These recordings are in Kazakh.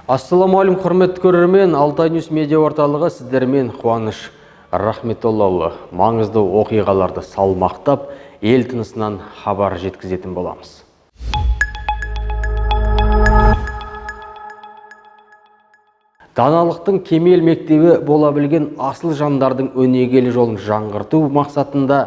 Ассаламуалейкум, құрметті көрермен, Алтай Ньюс медиа орталығы сіздермен Қуаныш Рахметоллаұлы маңызды оқиғаларды салмақтап, ел тынысынан хабар жеткізетін боламыз. Даналықтың кемел мектебі бола білген асыл жандардың өнегелі жолын жаңғырту мақсатында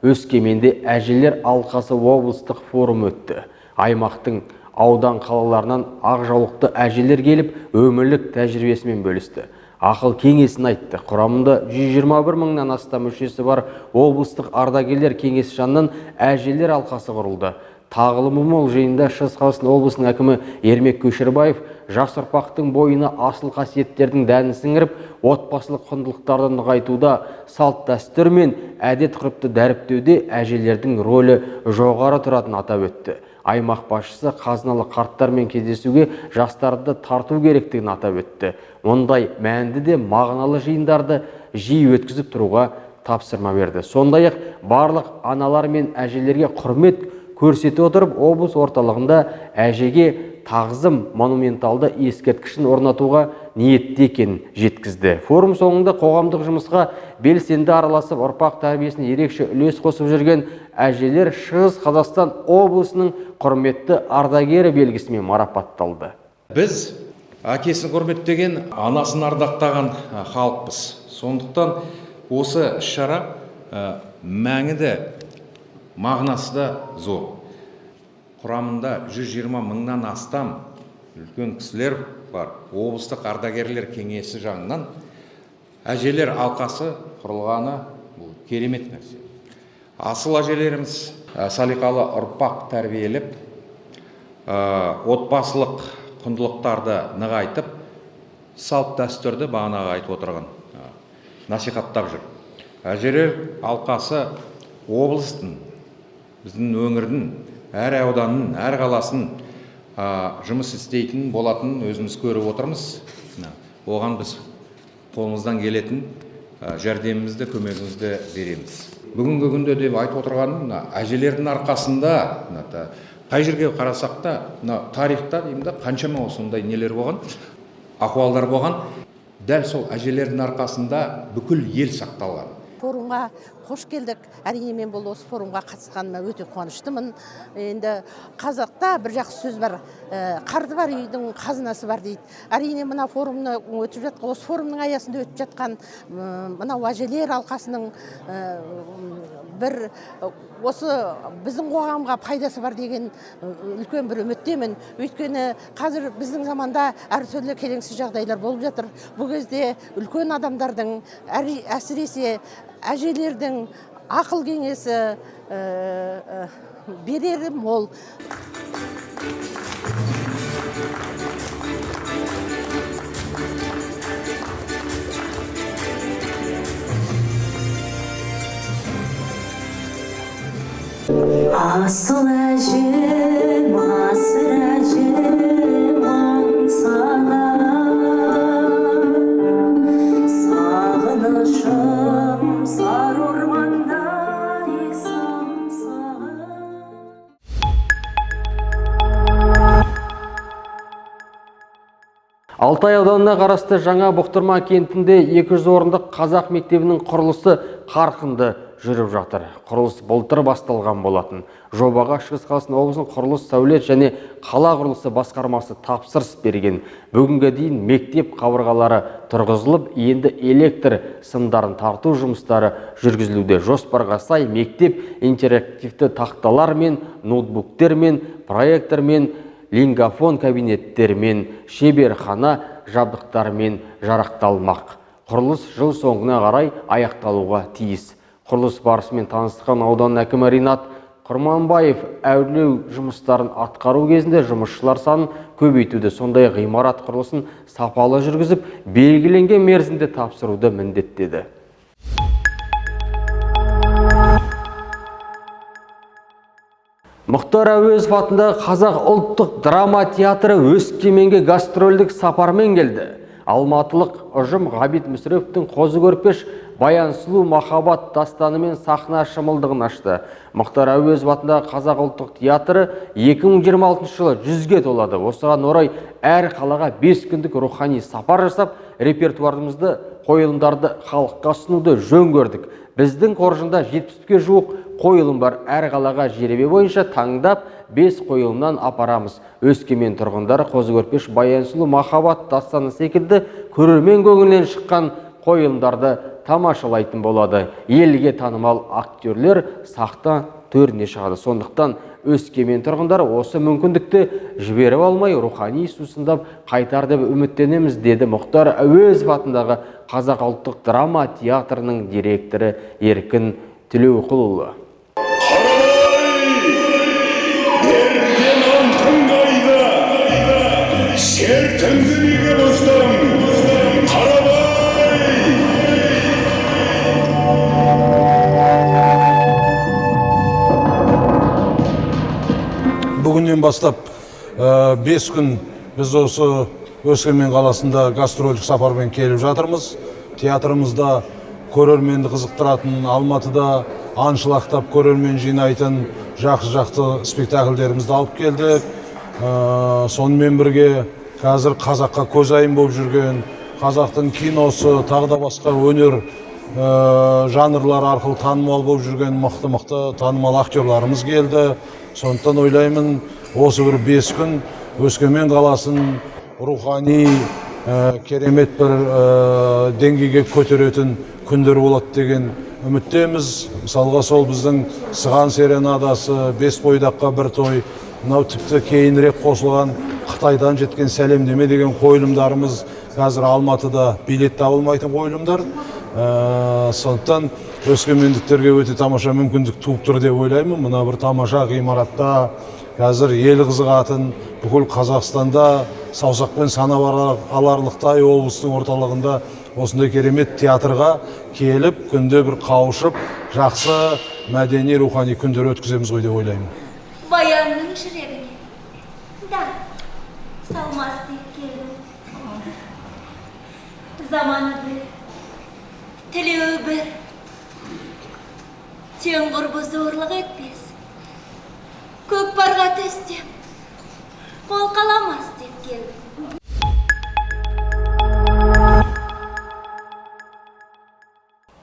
Өскеменде әжелер алқасы облыстық форум өтті. Аймақтың аудан қалаларынан ақжаулықты әжелер келіп, өмірлік тәжірибесімен бөлісті. Ақыл кеңесін айтты. Құрамында 121 мыңнан астам мүшесі бар облыстық ардагерлер кеңесі жанынан әжелер алқасы құрылды. Тағылымы мол жиында Шығыс Қазақстан облысының әкімі Ермек Көшербаев жас ұрпақтың бойына асыл қасиеттердің дәнін сіңіріп, отбасылық құндылықтарды нығайтуда, салт дәстүр мен әдет ғұрыпты дәріптеуде әжелердің рөлі жоғары тұратынын атап өтті. Аймақ басшысы қазыналы қарттармен кездесуге жастарды тарту керектігін атап өтті. Ондай мәнді де мағыналы жиындарды жиі өткізіп тұруға тапсырма берді. Сондай-ақ барлық аналар мен әжелерге құрмет көрсете отырып, облыс орталығында әжеге тағзым монументалды ескерткішін орнатуға ниетті екенін жеткізді. Форум соңында қоғамдық жұмысқа белсенді араласып, ұрпақ тәрбиесіне ерекше үлес қосып жүрген әжелер Шығыс Қазақстан облысының құрметті ардагері белгісімен марапатталды. Біз әкесін құрметтеген, анасын ардақтаған халықпыз. Сондықтан осы іс-шара мәңіді, мағынасы да зор. Құрамында 120 мыңнан астам үлкен кісілер бар. Облыстық ардагерлер кеңесі жағынан әжелер алқасы құрылғаны бұл керемет нәрсе. Асыл әжелеріміз салиқалы ұрпақ тәрбиелеп, отбасылық құндылықтарды нығайтып, салт дәстүрді бағанағы айтып отырған насихаттап жүр. Әжелер алқасы облыстың, біздің өңірдің, әр ауданның, әр қаласын жұмыс істейтін болатын өзіміз көріп отырмыз. Оған біз қолымыздан келетін жәрдемімізді, көмегімізді береміз. Бүгінгі күнде деп айтып отырғаным, әжелердің арқасында, қай жерге қарасақ та, тарихта деймін, қаншама осындай нелер болған, ахуалдар болған. Дәл сол әжелердің арқасында бүкіл ел сақталған. Форумға қош келдік. Әрине мен бұл осы форумға қатысқаныма өте қуаныштымын. Енді қазақта бір жақсы сөз бар, қарды бар үйдің қазынасы бар дейді. Әрине мына форумны өтіп жатқан, осы форумның аясында өтіп жатқан мына әжелер алқасының бір осы біздің қоғамға пайдасы бар деген үлкен бір үміттемін. Өйткені қазір біздің заманда әртүрлі келеңсіз жағдайлар болып жатыр. Бұл кезде үлкен адамдардың, әсіресе әжелердің ақыл кеңесі берері мол. Asıl әжем, асыр әжем, аңсаған, сағынышым сар ормандай самсаған. Алтай ауданына қарасты жаңа Бұқтырма кентінде 200 орындық қазақ мектебінің құрылысы қарқынды жүріп жатыр. Құрылыс былтыр басталған болатын. Жобаға Шығыс Қазақстан облысының құрылыс, сәулет және қала құрылысы басқармасы тапсырыс берген. Бүгінге дейін мектеп қабырғалары тұрғызылып, енді электр сымдарын тарту жұмыстары жүргізілуде. Жоспарға сай мектеп интерактивті тақталар мен, ноутбуктер мен, проектор мен, лингафон кабинеттер мен, шеберхана жабдықтарымен жарақталмақ. Құрылыс жыл соңына қарай аяқталуға тиіс. Құрылыс барысымен таныстырған аудан әкімі Ринат Құрманбаев әрлеу жұмыстарын атқару кезінде жұмысшылар санын көбейтуді, сондай ғимарат құрылысын сапалы жүргізіп, белгіленген мерзімде тапсыруды міндеттеді. Мұхтар Әуезов атындағы Қазақ ұлттық драма театры Өскеменге гастрольдік сапармен келді. Алматылық ұжым Ғабит Мүсіреповтің Қозы көрпеш Баян сұлу махаббат дастанымен сахна шымылдығын ашты. Мұхтар Әуезов атындағы Қазақ ұлттық театры 2026 жылы 100-ге толады. Осыған орай әр қалаға 5 күндік рухани сапар жасап, репертуарымызды, қойылымдарды халыққа ұсынуды жөн көрдік. Біздің қоржында 70-ге жуық қойылым бар. Әр қалаға жеребе бойынша таңдап 5 қойылымнан апарамыз. Өскемен тұрғындары қозы көрпеш Баян сұлу махаббат дастаны секілді көрермен көңілінен шыққан қойылымдарды тамашалайтын болады. Елге танымал актерлер сахна төріне шығады. Сондықтан Өскемен тұрғындары осы мүмкіндікті жіберіп алмай, рухани сусындап қайтар деп үміттенеміз, деді Мұхтар Әуезов атындағы Қазақ ұлттық драма театрының директоры Еркін Тілеуқұлұлы. Бүгіннен бастап 5 күн біз осы Өскемен қаласында гастрольдік сапармен келіп жатырмыз. Театрымызда көрерменді қызықтыратын, Алматыда аншылақтап көрермен жинайтын жақсы спектакльдерімізді алып келдік. Сонымен бірге қазір қазаққа көзайым болып жүрген қазақтың киносы, тағы да басқа өнер жанрлар арқылы танымал болып жүрген мықты танымал актерларымыз келді. Сондықтан ойлаймын, осы бір 5 күн Өскемен қаласын рухани керемет бір деңгейге көтеретін күндер болады деген үміттеміз. Мысалға сол біздің Сыған серенадасы, Бес бойдаққа бір той, мынау тіпті кейінірек қосылған Қытайдан жеткен сәлемдеме деген қойылымдарымыз қазір Алматыда билет табылмайтын қойылымдар. Сондықтан өскемендіктерге өте тамаша мүмкіндік туып тұр деп ойлаймын. Мына бір тамаша ғимаратта қазір ел қызығатын, бүкіл Қазақстанда саусақпен санап аларлықтай облыстың орталығында осындай керемет театрға келіп, күнде бір қауышып, жақсы мәдени рухани күндер өткіземіз ғой деп ойлаймын. Баянның жүрегіне да салмас деп келдім. Заманы бір, тілеуі бір, тең құрбы зорлық етпес. Көкпарға төстеп, қол қаламас деп келдім.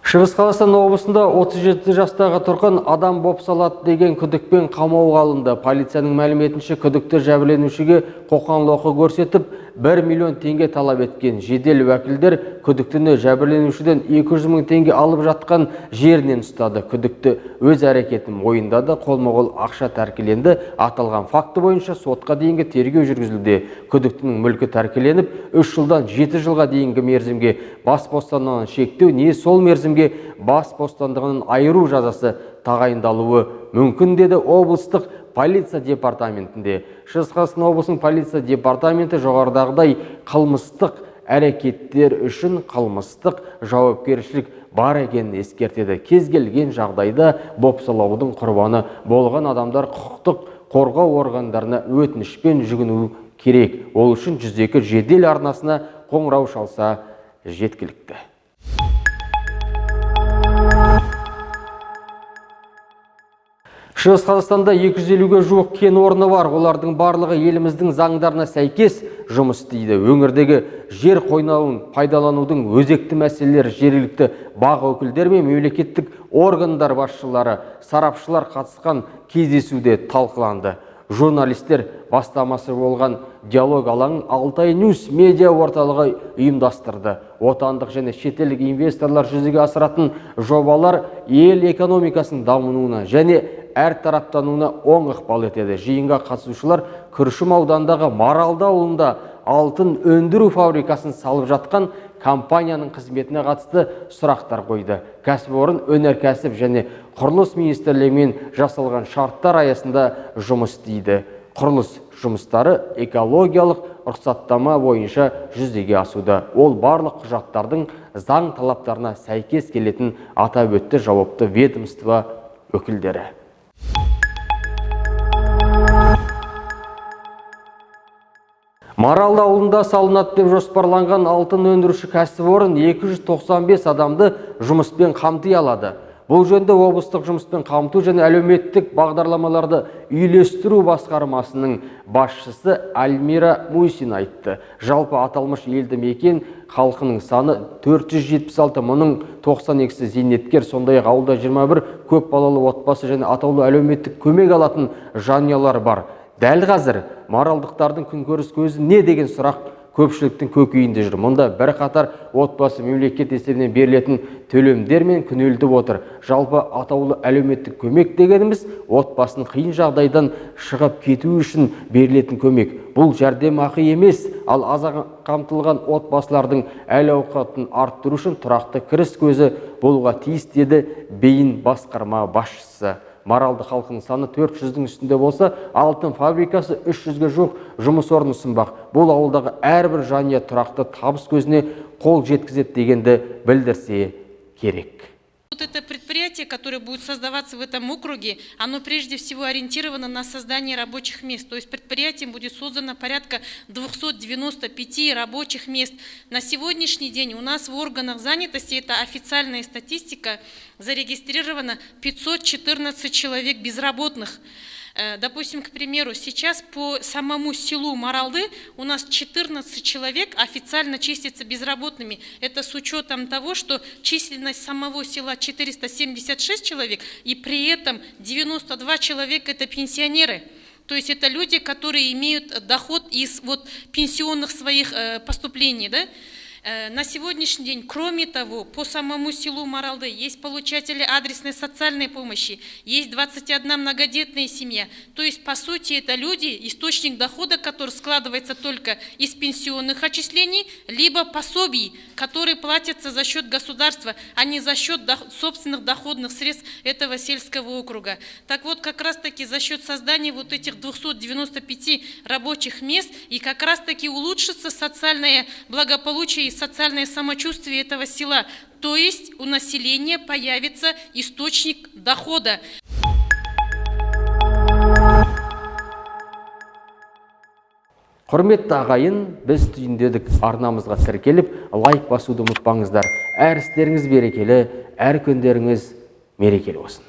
Шығыс Қазақстан облысында 37 жастағы тұрғын адам бопсалады деген күдікпен қамауға алынды. Полицияның мәліметінше күдікті жәбірленушіге қоқан-лоққы көрсетіп 1 миллион теңге талап еткен. Жедел уәкілдер күдіктіні жәбірленушіден 200 мың теңге алып жатқан жерінен ұстады. Күдікті өз әрекетін мойындады, қолма-қол ақша тәркіленді. Аталған факті бойынша сотқа дейінгі тергеу жүргізілді. Күдіктінің мүлкі тәркіленіп, 3 жылдан 7 жылға дейінгі мерзімге бас бостандығынан шектеу не сол мерзімге бас бостандығынан айыру жазасы тағайындалуы мүмкін, деді облыстық полиция департаментінде. Шығыс Қазақстан облысының полиция департаменті жоғарыдағыдай қылмыстық әрекеттер үшін қылмыстық жауапкершілік бар екенін ескертеді. Кез келген жағдайда бопсалаудың құрбаны болған адамдар құқықтық қорғау органдарына өтінішпен жүгіну керек. Ол үшін 102 жедел арнасына қоңырау шалса жеткілікті. Шығыс Қазақстанда 250-ге жуық кен орны бар. Олардың барлығы еліміздің заңдарына сәйкес жұмыс істейді. Өңірдегі жер қойнауын пайдаланудың өзекті мәселелері жергілікті бақ өкілдері мен мемлекеттік органдар басшылары, сарапшылар қатысқан кездесуде талқыланды. Журналистер бастамасы болған диалог алаңын Алтай Ньюс медиа орталығы ұйымдастырды. Отандық және шетелдік инвесторлар жүзеге асыратын жобалар ел экономикасының дамуына және әр тараптануына оң ықпал етеді. Жиынға қатысушылар Күршім аудандағы Маралды ауылында алтын өндіру фабрикасын салып жатқан компанияның қызметіне қатысты сұрақтар қойды. Кәсіпорын өнеркәсіп және құрылыс министрлігімен жасалған шарттар аясында жұмыс істейді. Құрылыс жұмыстары экологиялық рұқсаттама бойынша жүзеге асуда. Ол барлық құжаттардың заң талаптарына сәйкес келетін атап өтті жауапты ведомство өкілдері. Маралды ауылында салынады деп жоспарланған алтын өндіруші кәсіпорын 295 адамды жұмыспен қамти алады. Бұл жөнінде облыстық жұмыспен қамту және әлеуметтік бағдарламаларды үйлестіру басқармасының басшысы Альмира Мусин айтты. Жалпы аталмыш елді мекен халқының саны 476, мұның 92-сі зейнеткер, сондай-ақ ауылда 21 көп балалы отбасы және атаулы әлеуметтік көмек алатын жанұялар бар. Дәл қазір маралдықтардың күнкөріс көзі не деген сұрақ көпшіліктің көкейінде жүр. Мұнда бір қатар отбасы мемлекет есебінен берілетін төлемдермен күнелтіп отыр. Жалпы атаулы әлеуметтік көмек дегеніміз отбасының қиын жағдайдан шығып кету үшін берілетін көмек. Бұл жәрдемақы емес, ал аз қамтылған отбасылардың әл-ауқатын арттыру үшін тұрақты кіріс көзі болуға тиіс деді Бейін басқарма басшысы. Маралды халқының саны 400-дің үстінде болса, алтын фабрикасы 300-ге жуық жұмыс орнын ұсынбақ. Бұл ауылдағы әрбір жанұя тұрақты табыс көзіне қол жеткізеді дегенді білдірсе керек. Вот это предприятие, которое будет создаваться в этом округе, оно прежде всего ориентировано на создание рабочих мест. То есть предприятием будет создано порядка 295 рабочих мест. На сегодняшний день у нас в органах занятости, это официальная статистика, зарегистрировано 514 человек безработных. Допустим, к примеру, сейчас по самому селу Маралды у нас 14 человек официально числятся безработными. Это с учетом того, что численность самого села 476 человек, и при этом 92 человека это пенсионеры. То есть это люди, которые имеют доход из пенсионных своих поступлений, да? На сегодняшний день, кроме того, по самому селу Маралды есть получатели адресной социальной помощи, есть 21 многодетная семья. То есть, по сути, это люди, источник дохода, который складывается только из пенсионных отчислений, либо пособий, которые платятся за счет государства, а не за счет собственных доходных средств этого сельского округа. Так вот, как раз-таки за счет создания вот этих 295 рабочих мест и как раз-таки улучшится социальное благополучие и социальное самочувствие этого села. То есть у населения появится источник дохода. Құрметті ағайын, біз түйіндедік. Арнамызға тіркеліп, лайк басуды ұмытпаңыздар. Әр істеріңіз берекелі, әр күндеріңіз мерекелі болсын.